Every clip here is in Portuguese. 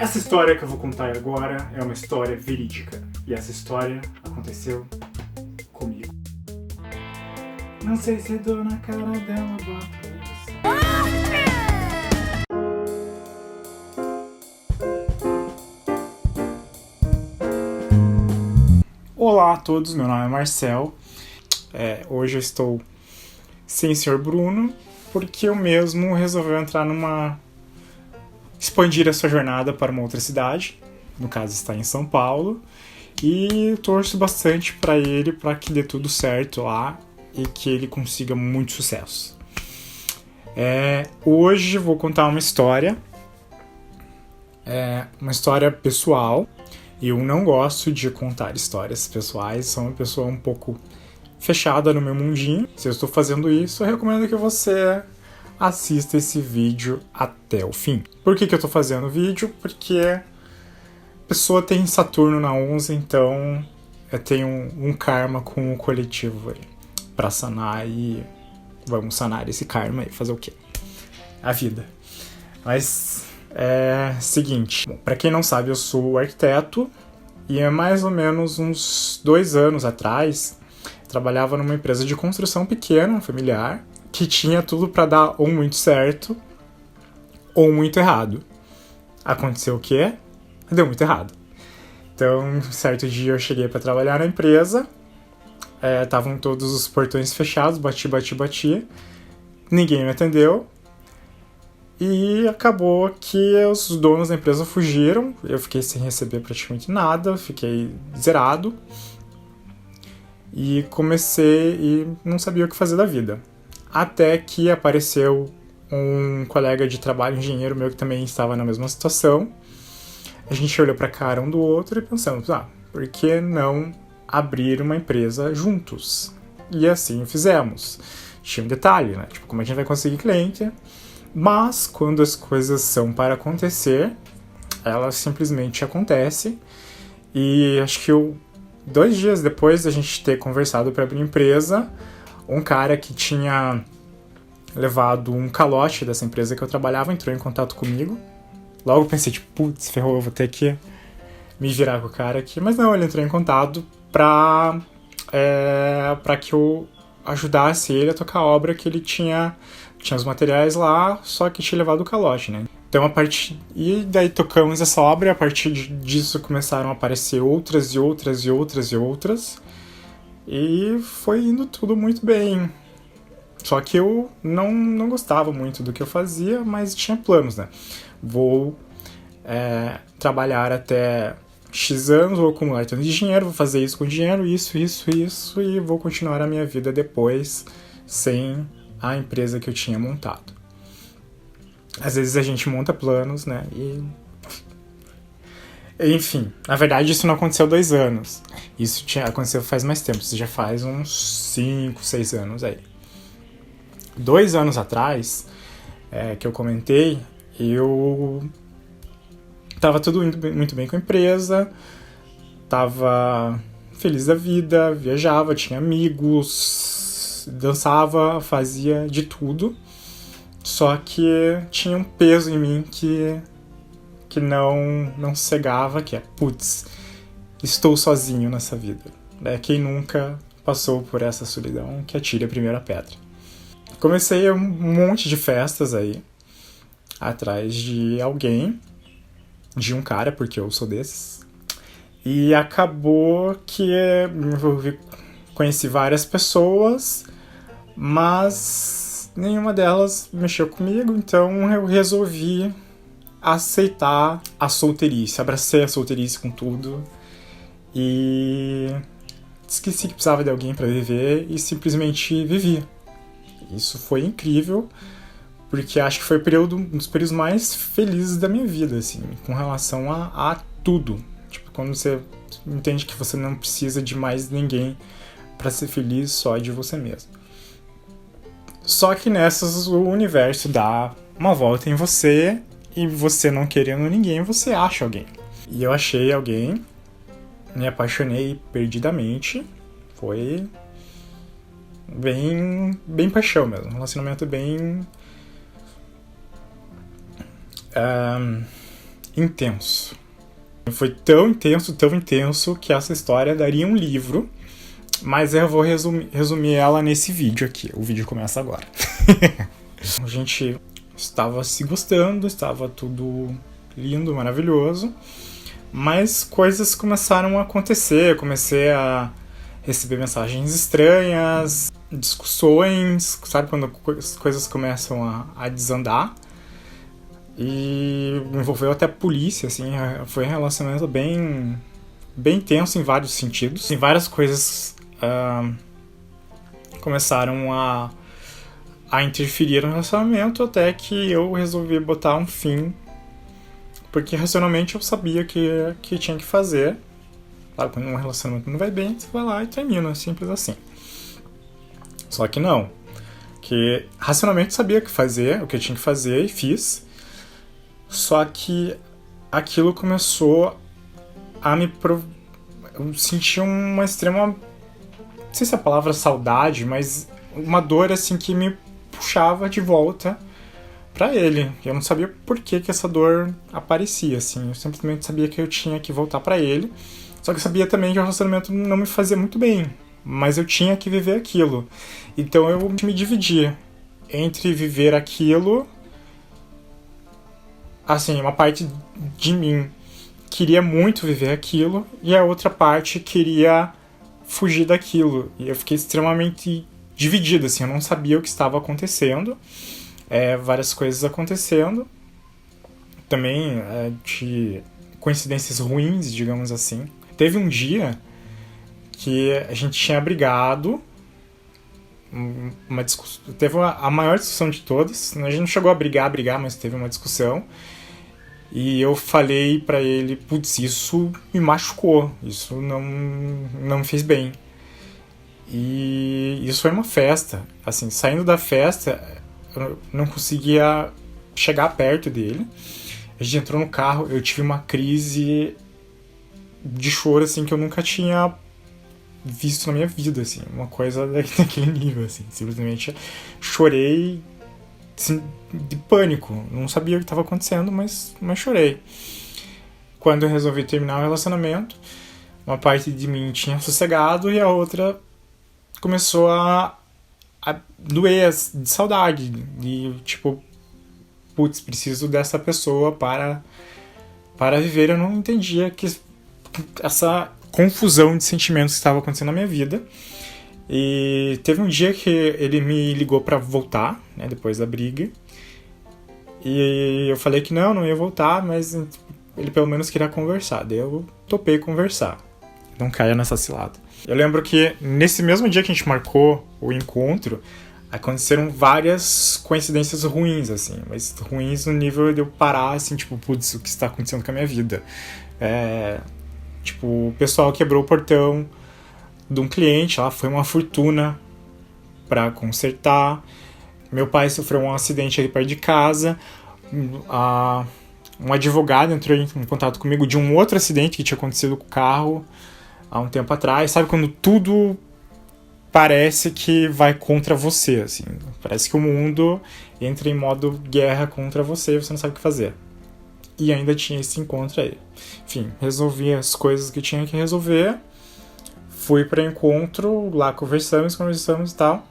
Essa história que eu vou contar agora é uma história verídica. E essa história aconteceu comigo. Não sei se dou na cara dela, bota você. Olá a todos, meu nome é Marcel. Hoje eu estou sem o Sr. Bruno, porque eu mesmo resolvi entrar expandir a sua jornada para uma outra cidade, no caso está em São Paulo, e torço bastante para ele, para que dê tudo certo lá e que ele consiga muito sucesso. Hoje vou contar uma história pessoal. Eu não gosto de contar histórias pessoais, sou uma pessoa um pouco fechada no meu mundinho. Se eu estou fazendo isso, eu recomendo que você assista esse vídeo até o fim. Por que eu estou fazendo o vídeo? Porque a pessoa tem Saturno na 11, então eu tenho um karma com o coletivo aí para sanar, e vamos sanar esse karma e fazer o quê? A vida. Mas seguinte, para quem não sabe, eu sou arquiteto e mais ou menos uns 2 anos atrás trabalhava numa empresa de construção pequena, familiar, que tinha tudo para dar ou muito certo ou muito errado. Aconteceu o quê? Deu muito errado. Então, certo dia eu cheguei para trabalhar na empresa, estavam todos os portões fechados, bati, ninguém me atendeu, e acabou que os donos da empresa fugiram, eu fiquei sem receber praticamente nada, fiquei zerado, e comecei e não sabia o que fazer da vida. Até que apareceu um colega de trabalho, um engenheiro meu, que também estava na mesma situação. A gente olhou para a cara um do outro e pensamos, por que não abrir uma empresa juntos? E assim fizemos. Tinha um detalhe, né? Como a gente vai conseguir cliente? Mas quando as coisas são para acontecer, elas simplesmente acontecem. E acho que 2 dias depois da gente ter conversado para abrir a empresa, um cara que tinha levado um calote dessa empresa que eu trabalhava entrou em contato comigo. Logo pensei, putz, ferrou, eu vou ter que me virar com o cara aqui. Mas não, ele entrou em contato pra que eu ajudasse ele a tocar a obra, que ele tinha os materiais lá, só que tinha levado o calote, né? Então, e daí tocamos essa obra, e a partir disso começaram a aparecer outras. E foi indo tudo muito bem. Só que eu não gostava muito do que eu fazia, mas tinha planos, né? Vou trabalhar até X anos, vou acumular tanto de dinheiro, vou fazer isso com dinheiro, isso, e vou continuar a minha vida depois sem a empresa que eu tinha montado. Às vezes a gente monta planos, né? Enfim, na verdade isso não aconteceu 2 anos. Isso aconteceu faz mais tempo, isso já faz uns 5, 6 anos aí. 2 anos atrás, que eu comentei, eu tava tudo indo muito bem com a empresa, tava feliz da vida, viajava, tinha amigos, dançava, fazia de tudo. Só que tinha um peso em mim que não cegava, que putz, estou sozinho nessa vida. Quem nunca passou por essa solidão, que atire a primeira pedra. Comecei um monte de festas aí, atrás de alguém, de um cara, porque eu sou desses. E acabou que conheci várias pessoas, mas nenhuma delas mexeu comigo, então eu resolvi aceitar a solteirice, abracei a solteirice com tudo e esqueci que precisava de alguém para viver e simplesmente vivi. Isso foi incrível, porque acho que foi um dos períodos mais felizes da minha vida, assim, com relação a tudo. Quando você entende que você não precisa de mais ninguém para ser feliz, só de você mesmo. Só que nessas o universo dá uma volta em você e você não querendo ninguém, você acha alguém. E eu achei alguém, me apaixonei perdidamente, foi bem paixão mesmo, um relacionamento bem intenso. Foi tão intenso que essa história daria um livro, mas eu vou resumir ela nesse vídeo aqui. O vídeo começa agora. A gente estava se gostando, estava tudo lindo, maravilhoso, mas coisas começaram a acontecer. Eu comecei a receber mensagens estranhas, discussões, sabe quando as coisas começam a desandar? E envolveu até a polícia, assim, foi um relacionamento bem tenso em vários sentidos. E várias coisas começaram a interferir no relacionamento, até que eu resolvi botar um fim, porque racionalmente eu sabia que tinha que fazer. Claro, quando um relacionamento não vai bem, você vai lá e termina, simples assim. Só que não, que racionalmente eu sabia o que fazer, o que eu tinha que fazer, e fiz. Só que aquilo começou a eu senti uma extrema, não sei se é a palavra saudade, mas uma dor assim que me puxava de volta pra ele. Eu não sabia por que essa dor aparecia, assim. Eu simplesmente sabia que eu tinha que voltar pra ele. Só que eu sabia também que o relacionamento não me fazia muito bem, mas eu tinha que viver aquilo. Então eu me dividia entre viver aquilo, assim, uma parte de mim queria muito viver aquilo e a outra parte queria fugir daquilo. E eu fiquei extremamente dividido, assim, eu não sabia o que estava acontecendo. Várias coisas acontecendo. Também de coincidências ruins, digamos assim. Teve um dia que a gente tinha brigado, teve a maior discussão de todas. A gente não chegou a brigar, mas teve uma discussão. E eu falei pra ele, putz, isso me machucou, isso não me fez bem. E isso foi uma festa. Assim, saindo da festa, eu não conseguia chegar perto dele. A gente entrou no carro, eu tive uma crise de choro, assim, que eu nunca tinha visto na minha vida, assim. Uma coisa daquele nível, assim. Simplesmente chorei, assim, de pânico. Não sabia o que estava acontecendo, mas chorei. Quando eu resolvi terminar o relacionamento, uma parte de mim tinha sossegado e a outra começou a doer de saudade. De tipo, putz, preciso dessa pessoa para viver. Eu não entendia que essa confusão de sentimentos que estava acontecendo na minha vida. E teve um dia que ele me ligou para voltar, né, depois da briga. E eu falei que não ia voltar, mas ele pelo menos queria conversar. Daí eu topei conversar. Não caia nessa cilada. Eu lembro que nesse mesmo dia que a gente marcou o encontro, aconteceram várias coincidências ruins, assim. Mas ruins no nível de eu parar, assim, tipo, putz, o que está acontecendo com a minha vida? Tipo, o pessoal quebrou o portão de um cliente, lá foi uma fortuna para consertar. Meu pai sofreu um acidente ali perto de casa. Um advogado entrou em contato comigo de um outro acidente que tinha acontecido com o carro há um tempo atrás. Sabe quando tudo parece que vai contra você, assim? Parece que o mundo entra em modo guerra contra você e você não sabe o que fazer. E ainda tinha esse encontro aí. Enfim, resolvi as coisas que tinha que resolver. Fui para encontro, lá conversamos e tal.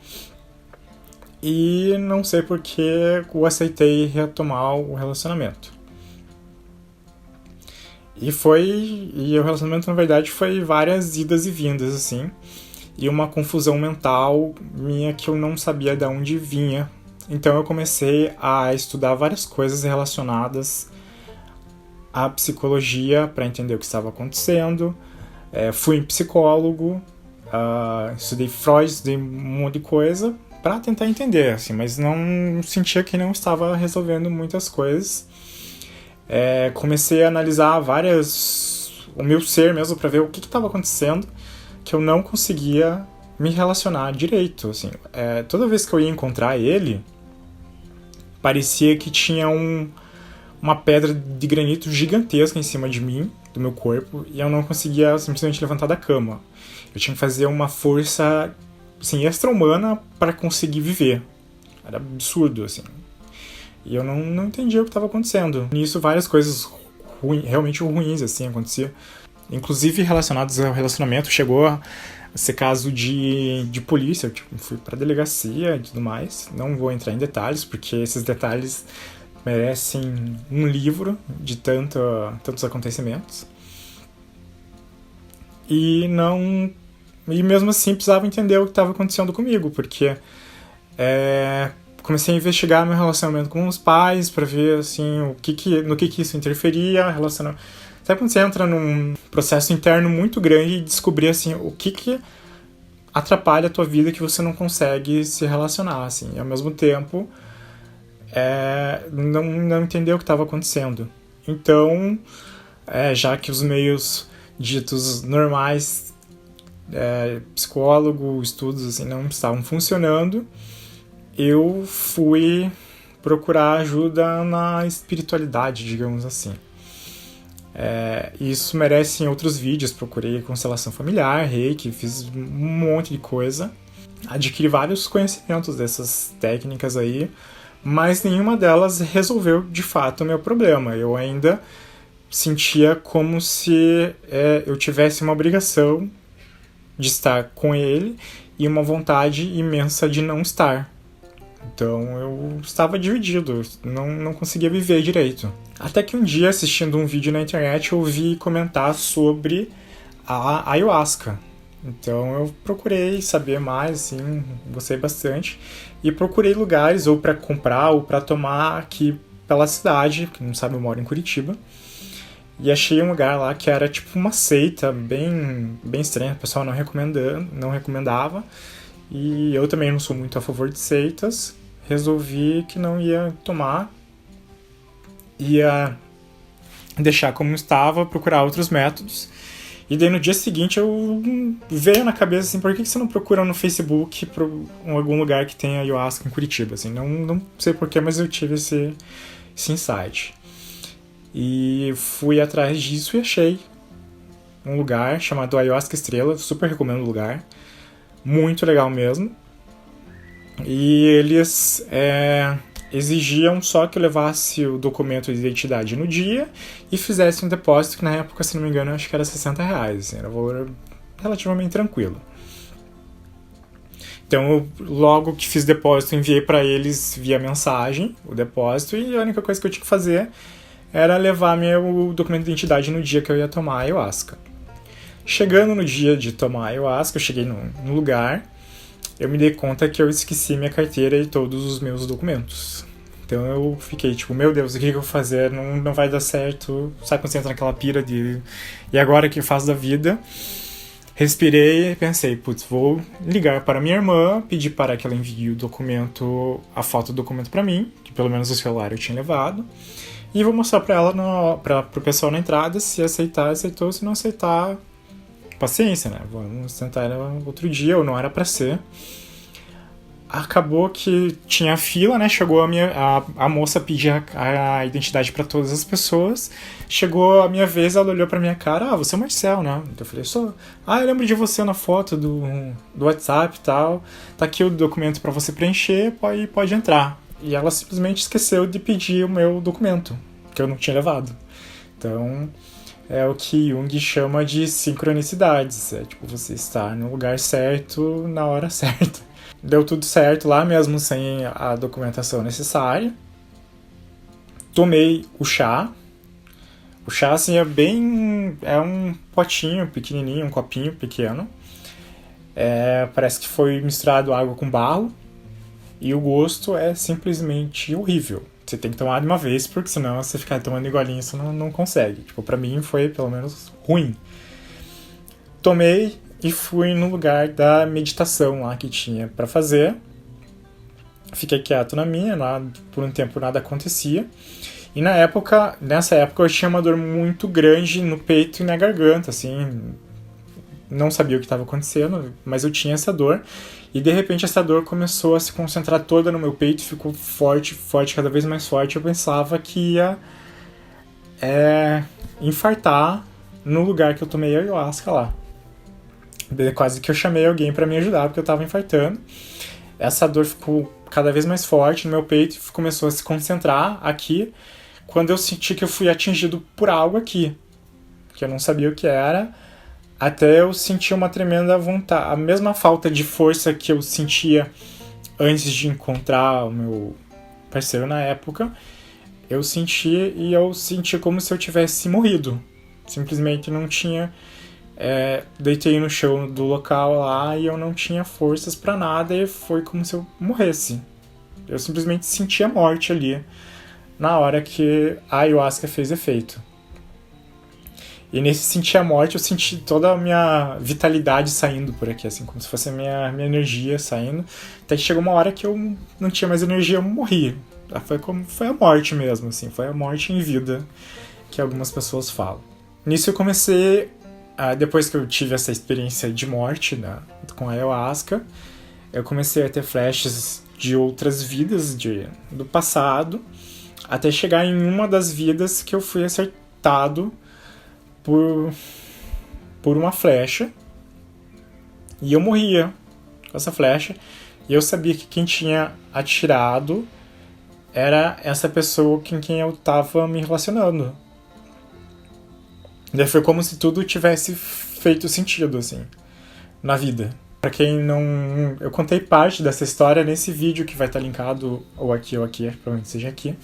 E não sei porque eu aceitei retomar o relacionamento. E o relacionamento, na verdade, foi várias idas e vindas, assim. E uma confusão mental minha que eu não sabia de onde vinha. Então eu comecei a estudar várias coisas relacionadas à psicologia para entender o que estava acontecendo. Fui em psicólogo, estudei Freud, estudei um monte de coisa para tentar entender, assim, mas não sentia que não estava resolvendo muitas coisas. Comecei a analisar o meu ser mesmo para ver o que estava acontecendo, que eu não conseguia me relacionar direito, assim. Toda vez que eu ia encontrar ele, parecia que tinha uma pedra de granito gigantesca em cima de mim, do meu corpo, e eu não conseguia simplesmente levantar da cama. Eu tinha que fazer uma força, assim, extra-humana para conseguir viver. Era absurdo, assim. E eu não entendia o que estava acontecendo. Nisso, várias coisas realmente ruins, assim, acontecia. Inclusive relacionados ao relacionamento, chegou a ser caso de polícia, eu fui pra delegacia e tudo mais. Não vou entrar em detalhes, porque esses detalhes merecem um livro de tantos acontecimentos. E mesmo assim precisava entender o que estava acontecendo comigo, porque comecei a investigar meu relacionamento com os pais para ver assim no que isso interferia, Sabe quando você entra num processo interno muito grande e descobrir assim o que atrapalha a tua vida que você não consegue se relacionar, assim, e ao mesmo tempo não entender o que estava acontecendo. Então, já que os meios ditos normais, psicólogo, estudos assim, não estavam funcionando, eu fui procurar ajuda na espiritualidade, digamos assim. Isso merece em outros vídeos. Procurei constelação familiar, reiki, fiz um monte de coisa, adquiri vários conhecimentos dessas técnicas aí, mas nenhuma delas resolveu de fato o meu problema. Eu ainda sentia como se eu tivesse uma obrigação de estar com ele e uma vontade imensa de não estar. Então eu estava dividido, não conseguia viver direito. Até que um dia, assistindo um vídeo na internet, eu ouvi comentar sobre a ayahuasca. Então eu procurei saber mais, assim, gostei bastante. E procurei lugares ou para comprar ou para tomar aqui pela cidade, que não sabe, eu moro em Curitiba. E achei um lugar lá que era tipo uma seita bem estranha, o pessoal não recomendava. E eu também não sou muito a favor de seitas. Resolvi que não ia tomar. Ia deixar como estava, procurar outros métodos. E daí no dia seguinte veio na cabeça assim, por que você não procura no Facebook algum lugar que tenha ayahuasca em Curitiba? Assim, não sei porquê, mas eu tive esse insight. E fui atrás disso e achei um lugar chamado Ayahuasca Estrela, super recomendo o lugar. Muito legal mesmo. E eles exigiam só que eu levasse o documento de identidade no dia e fizesse um depósito, que na época, se não me engano, eu acho que era R$60. Assim, era um valor relativamente tranquilo. Então, eu, logo que fiz depósito, enviei para eles via mensagem o depósito, e a única coisa que eu tinha que fazer era levar meu documento de identidade no dia que eu ia tomar a ayahuasca. Chegando no dia de tomar a ayahuasca, eu cheguei no lugar, eu me dei conta que eu esqueci minha carteira e todos os meus documentos. Então eu fiquei tipo, meu Deus, o que eu vou fazer? Não vai dar certo. Sabe quando você entra naquela pira de... E agora o que eu faço da vida? Respirei e pensei, putz, vou ligar para minha irmã, pedir para que ela envie a foto do documento para mim, que pelo menos o celular eu tinha levado, e vou mostrar para ela, pro pessoal na entrada, se aceitar, aceitou, se não aceitar, paciência, né? Vamos tentar outro dia, ou não era para ser. Acabou que tinha fila, né? Chegou a moça pedir a identidade para todas as pessoas. Chegou a minha vez, ela olhou pra minha cara, você é o Marcel, né? Então eu falei, sou. Eu lembro de você na foto do WhatsApp e tal. Tá aqui o documento para você preencher, pode entrar. E ela simplesmente esqueceu de pedir o meu documento, que eu não tinha levado. Então, é o que Jung chama de sincronicidades. É tipo, você estar no lugar certo, na hora certa. Deu tudo certo lá, mesmo sem a documentação necessária. Tomei o chá. O chá, assim, é um potinho pequenininho, um copinho pequeno. Parece que foi misturado água com barro. E o gosto é simplesmente horrível. Você tem que tomar de uma vez, porque senão você ficar tomando igualinho, você não consegue. Tipo, pra mim foi, pelo menos, ruim. Tomei e fui no lugar da meditação lá que tinha pra fazer. Fiquei quieto na minha, por um tempo nada acontecia. E nessa época eu tinha uma dor muito grande no peito e na garganta, assim. Não sabia o que estava acontecendo, mas eu tinha essa dor. E de repente essa dor começou a se concentrar toda no meu peito, ficou forte, cada vez mais forte. Eu pensava que ia infartar no lugar que eu tomei a ayahuasca lá. Quase que eu chamei alguém para me ajudar, porque eu estava infartando. Essa dor ficou cada vez mais forte no meu peito, começou a se concentrar aqui. quando eu senti que eu fui atingido por algo aqui, que eu não sabia o que era, até eu sentir uma tremenda vontade, a mesma falta de força que eu sentia antes de encontrar o meu parceiro na época, eu senti como se eu tivesse morrido. Simplesmente não tinha... deitei no chão do local lá e eu não tinha forças pra nada e foi como se eu morresse. Eu simplesmente senti a morte ali, na hora que a ayahuasca fez efeito. E nesse sentir a morte, eu senti toda a minha vitalidade saindo por aqui, assim, como se fosse a minha energia saindo. Até que chegou uma hora que eu não tinha mais energia, eu morri. Foi a morte mesmo, assim, foi a morte em vida, que algumas pessoas falam. Nisso eu comecei, depois que eu tive essa experiência de morte, né, com a ayahuasca, eu comecei a ter flashes de outras vidas do passado, até chegar em uma das vidas que eu fui acertado por uma flecha, e eu morria com essa flecha, e eu sabia que quem tinha atirado era essa pessoa com quem eu tava me relacionando. Daí foi como se tudo tivesse feito sentido, assim, na vida. Pra quem não... Eu contei parte dessa história nesse vídeo que vai estar linkado ou aqui, provavelmente seja aqui.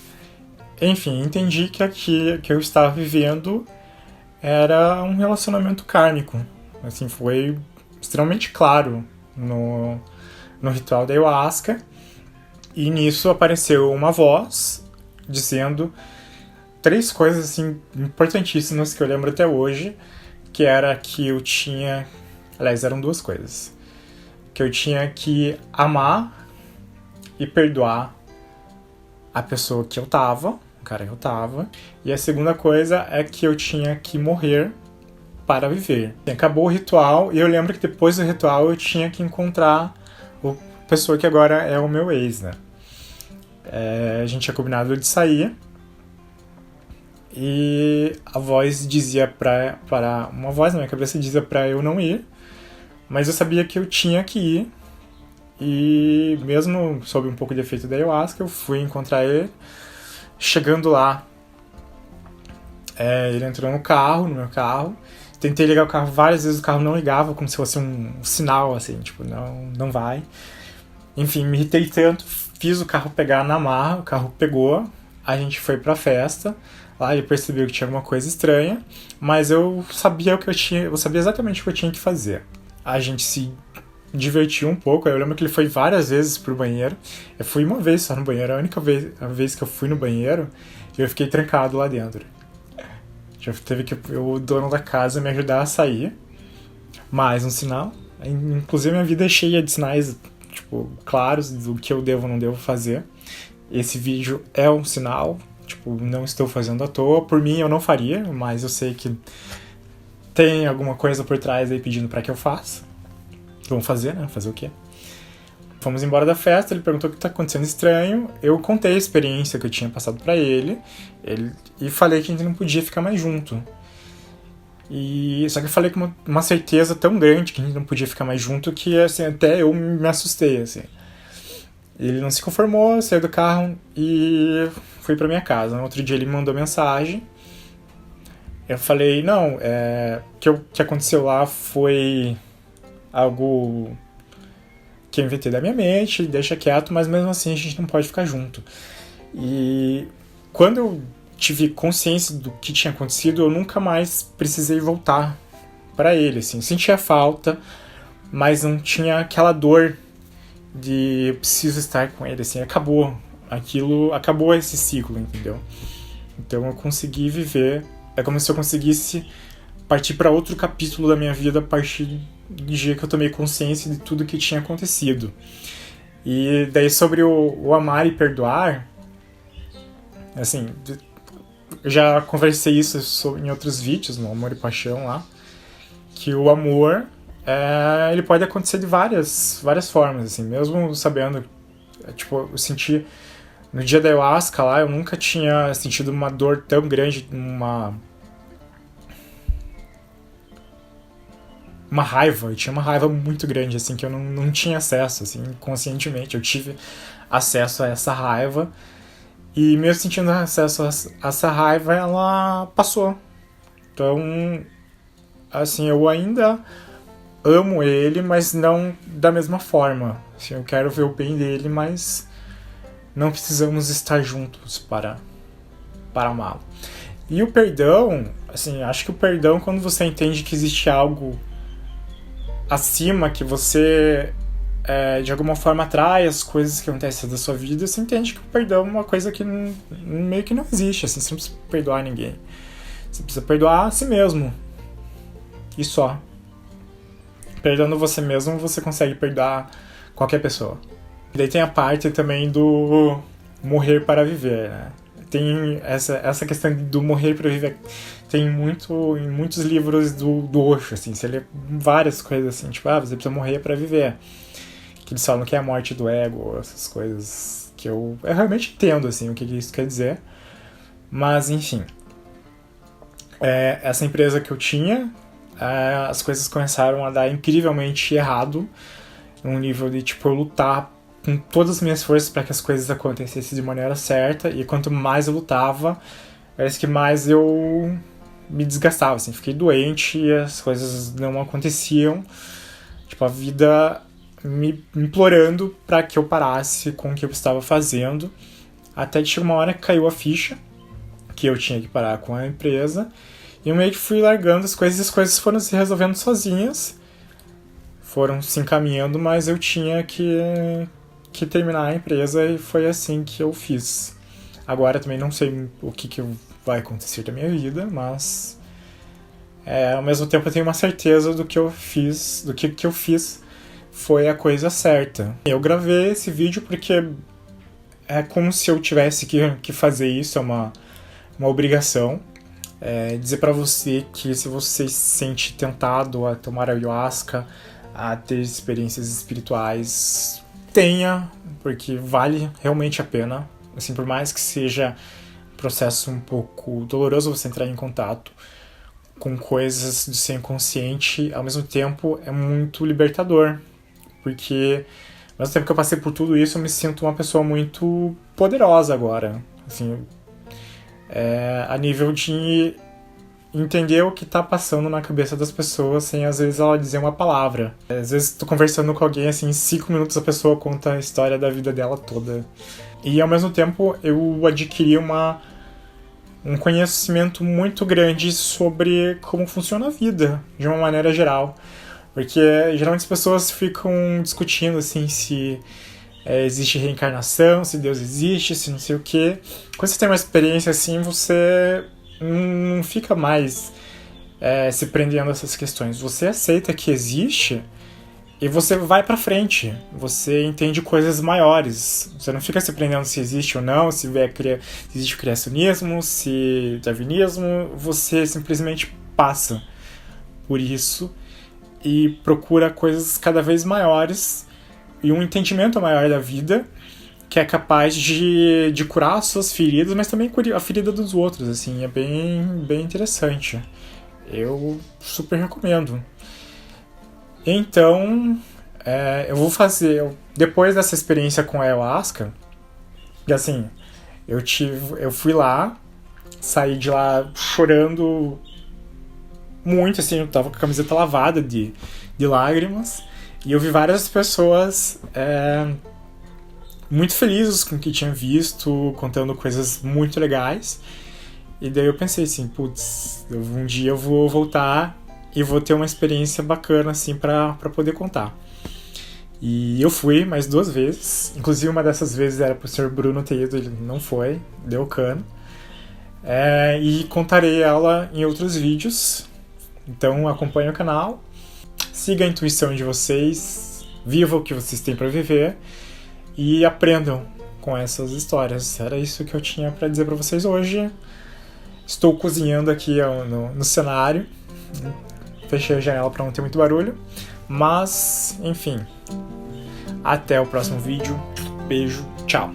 Enfim, entendi que aqui que eu estava vivendo era um relacionamento kármico. Assim, foi extremamente claro no ritual da ayahuasca. E nisso apareceu uma voz dizendo 3 coisas assim, importantíssimas que eu lembro até hoje, que era que eu tinha... Aliás, eram 2 coisas. Que eu tinha que amar e perdoar a pessoa que eu tava, o cara que eu tava. E a segunda coisa é que eu tinha que morrer para viver. Acabou o ritual e eu lembro que depois do ritual eu tinha que encontrar a pessoa que agora é o meu ex, né? A gente tinha combinado de sair e a voz dizia uma voz na minha cabeça dizia pra eu não ir, mas eu sabia que eu tinha que ir. E mesmo sob um pouco de efeito da ayahuasca, eu fui encontrar ele. Chegando lá, ele entrou no meu carro. Tentei ligar o carro várias vezes, o carro não ligava, como se fosse um sinal, assim, tipo, não vai. Enfim, me irritei tanto, fiz o carro pegar na marra, o carro pegou, a gente foi pra festa. Lá ele percebeu que tinha alguma coisa estranha, mas eu sabia exatamente o que eu tinha que fazer. A gente se divertiu um pouco. Eu lembro que ele foi várias vezes pro banheiro. Eu fui uma vez só no banheiro. A vez que eu fui no banheiro, eu fiquei trancado lá dentro. Já teve que o dono da casa me ajudar a sair. Mais um sinal. Inclusive, minha vida é cheia de sinais, tipo, claros do que eu devo ou não devo fazer. Esse vídeo é um sinal. Tipo, não estou fazendo à toa. Por mim, eu não faria, mas eu sei que tem alguma coisa por trás aí pedindo pra que eu faça. Vamos fazer, né? Fazer o quê? Fomos embora da festa, ele perguntou o que tá acontecendo estranho. Eu contei a experiência que eu tinha passado pra ele e falei que a gente não podia ficar mais junto. Só que eu falei com uma certeza tão grande que a gente não podia ficar mais junto que, assim, até eu me assustei, assim. Ele não se conformou, saiu do carro e fui pra minha casa. No outro dia ele me mandou mensagem. Eu falei, não, o que aconteceu lá foi algo que eu inventei da minha mente, deixa quieto, mas mesmo assim a gente não pode ficar junto. E quando eu tive consciência do que tinha acontecido, eu nunca mais precisei voltar pra ele, assim. Sentia falta, mas não tinha aquela dor de eu preciso estar com ele, assim. Acabou esse ciclo, entendeu? Então eu consegui viver, é como se eu conseguisse partir para outro capítulo da minha vida a partir do dia que eu tomei consciência de tudo que tinha acontecido. E daí sobre o amar e perdoar, assim, eu já conversei isso em outros vídeos, no Amor e Paixão lá, que o amor, ele pode acontecer de várias formas, assim, mesmo sabendo, tipo, eu senti, no dia da ayahuasca lá, eu nunca tinha sentido uma dor tão grande, uma raiva, eu tinha uma raiva muito grande, assim, que eu não tinha acesso, assim, conscientemente, eu tive acesso a essa raiva, E mesmo sentindo acesso a essa raiva, ela passou. Então, assim, eu ainda amo ele, mas não da mesma forma. Assim, eu quero ver o bem dele, mas não precisamos estar juntos para amá-lo. E o perdão, assim, acho que o perdão, quando você entende que existe algo acima, que você de alguma forma atrai as coisas que acontecem da sua vida, você entende que o perdão é uma coisa que meio que não existe, assim, você não precisa perdoar ninguém. Você precisa perdoar a si mesmo. E só. Perdoando você mesmo, você consegue perdoar qualquer pessoa. E daí tem a parte também do morrer para viver, né? Tem essa questão do morrer para viver, tem em muitos livros do Osho, assim, você lê várias coisas assim, tipo, você precisa morrer para viver. Que eles falam que é a morte do ego, essas coisas que eu realmente entendo, assim, o que isso quer dizer. Mas, enfim. Essa empresa que eu tinha, as coisas começaram a dar incrivelmente errado, num nível de, tipo, eu lutar com todas as minhas forças para que as coisas acontecessem de maneira certa, e quanto mais eu lutava, parece que mais eu me desgastava, assim, fiquei doente e as coisas não aconteciam, tipo, a vida me implorando para que eu parasse com o que eu estava fazendo, até que chegou uma hora que caiu a ficha, que eu tinha que parar com a empresa, e eu meio que fui largando as coisas foram se resolvendo sozinhas, foram se encaminhando, mas eu tinha que terminar a empresa, e foi assim que eu fiz. Agora também não sei o que vai acontecer da minha vida, mas ao mesmo tempo eu tenho uma certeza do que eu fiz, do que eu fiz foi a coisa certa. Eu gravei esse vídeo porque é como se eu tivesse que fazer isso, é uma obrigação. Dizer pra você que se você se sente tentado a tomar ayahuasca, a ter experiências espirituais, tenha, porque vale realmente a pena. Assim, por mais que seja um processo um pouco doloroso você entrar em contato com coisas do seu inconsciente, ao mesmo tempo é muito libertador. Porque ao mesmo tempo que eu passei por tudo isso, eu me sinto uma pessoa muito poderosa agora. Assim, a nível de entender o que tá passando na cabeça das pessoas sem, às vezes, ela dizer uma palavra. Às vezes, tô conversando com alguém, assim, em 5 minutos a pessoa conta a história da vida dela toda. E, ao mesmo tempo, eu adquiri um conhecimento muito grande sobre como funciona a vida, de uma maneira geral. Porque, geralmente, as pessoas ficam discutindo, assim, se existe reencarnação, se Deus existe, se não sei o quê. Quando você tem uma experiência assim, você não fica mais se prendendo a essas questões. Você aceita que existe e você vai pra frente. Você entende coisas maiores. Você não fica se prendendo se existe ou não, se existe o criacionismo, se darwinismo. Você simplesmente passa por isso e procura coisas cada vez maiores e um entendimento maior da vida, que é capaz de curar as suas feridas, mas também a ferida dos outros, assim, é bem interessante. Eu super recomendo. Então, eu vou fazer, depois dessa experiência com a ayahuasca, e assim, eu fui lá, saí de lá chorando muito, assim, eu tava com a camiseta lavada de lágrimas, e eu vi várias pessoas muito felizes com o que tinham visto, contando coisas muito legais. E daí eu pensei assim, putz, um dia eu vou voltar e vou ter uma experiência bacana, assim, pra poder contar. E eu fui mais 2 vezes. Inclusive, uma dessas vezes era pro Sr. Bruno ter ido, ele não foi, deu cano. E contarei ela em outros vídeos. Então acompanhe o canal. Siga a intuição de vocês, viva o que vocês têm para viver e aprendam com essas histórias. Era isso que eu tinha para dizer para vocês hoje. Estou cozinhando aqui no cenário. Fechei a janela para não ter muito barulho. Mas, enfim. Até o próximo vídeo. Beijo, tchau.